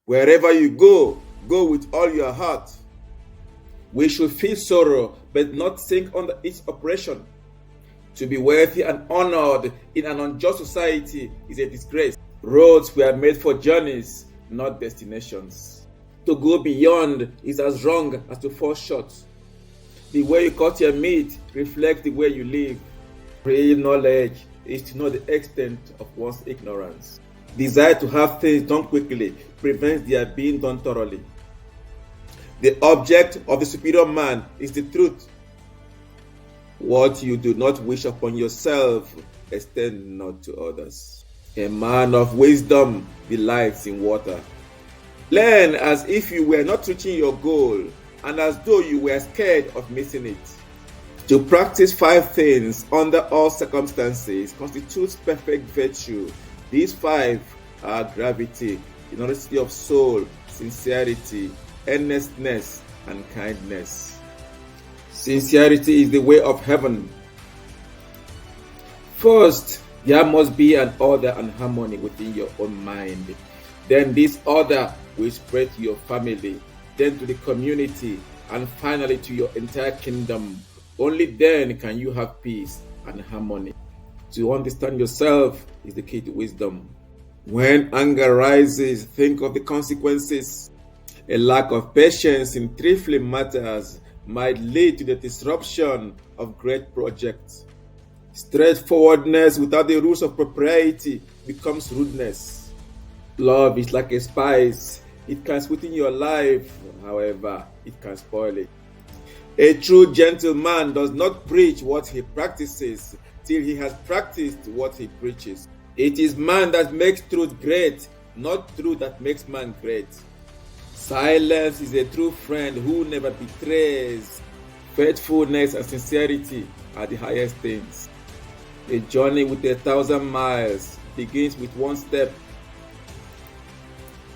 Wherever you go, go with all your heart. We should feel sorrow, but not sink under its oppression. To be wealthy and honored in an unjust society is a disgrace. Roads were made for journeys, not destinations. To go beyond is as wrong as to fall short. The way you cut your meat reflects the way you live. Real knowledge is to know the extent of one's ignorance. Desire to have things done quickly prevents their being done thoroughly. The object of the superior man is the truth. What you do not wish upon yourself, extend not to others. A man of wisdom delights in water. Learn as if you were not reaching your goal and as though you were scared of missing it. To practice 5 things under all circumstances constitutes perfect virtue. These 5 are gravity, generosity of soul, sincerity, earnestness, and kindness. Sincerity is the way of heaven. First, there must be an order and harmony within your own mind. Then this order will spread to your family, then to the community, and finally to your entire kingdom. Only then can you have peace and harmony. To understand yourself is the key to wisdom. When anger rises, think of the consequences. A lack of patience in trifling matters might lead to the disruption of great projects. Straightforwardness without the rules of propriety becomes rudeness. Love is like a spice. It can sweeten your life, however, it can spoil it. A true gentleman does not preach what he practices till he has practiced what he preaches. It is man that makes truth great, not truth that makes man great. Silence is a true friend who never betrays. Faithfulness and sincerity are the highest things. A journey with 1,000 miles begins with 1 step.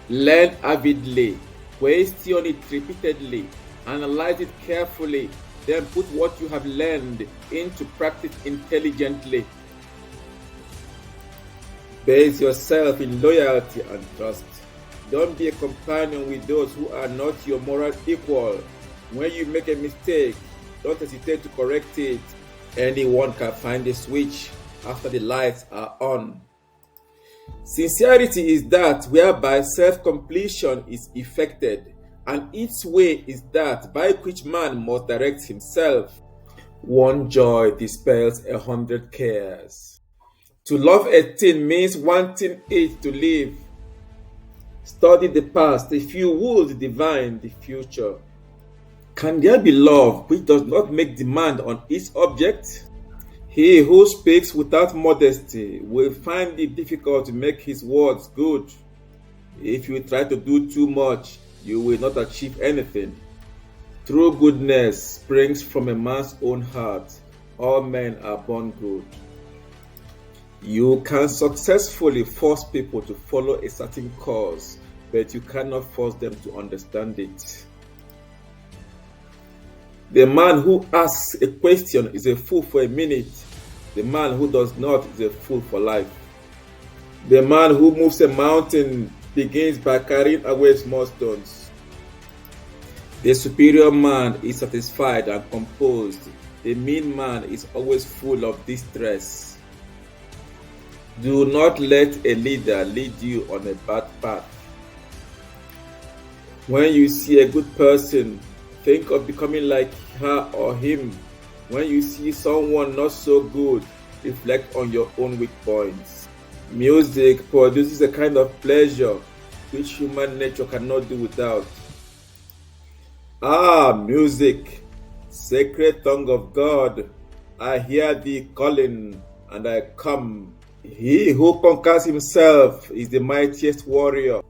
Learn avidly, question it repeatedly, analyze it carefully, then put what you have learned into practice intelligently. Base yourself in loyalty and trust. Don't be a companion with those who are not your moral equal. When you make a mistake, don't hesitate to correct it. Anyone can find a switch after the lights are on. Sincerity is that whereby self-completion is effected, and its way is that by which man must direct himself. 1 joy dispels 100 cares. To love a thing means wanting it to live. Study the past if you would divine the future. Can there be love which does not make demand on its object? He who speaks without modesty will find it difficult to make his words good. If you try to do too much, you will not achieve anything. True goodness springs from a man's own heart. All men are born good. You can successfully force people to follow a certain cause, but you cannot force them to understand it. The man who asks a question is a fool for a minute. The man who does not is a fool for life. The man who moves a mountain begins by carrying away small stones. The superior man is satisfied and composed. The mean man is always full of distress. Do not let a leader lead you on a bad path. When you see a good person, think of becoming like her or him. When you see someone not so good, reflect on your own weak points. Music produces a kind of pleasure which human nature cannot do without. Ah, music, sacred tongue of God, I hear thee calling, and I come. He who conquers himself is the mightiest warrior.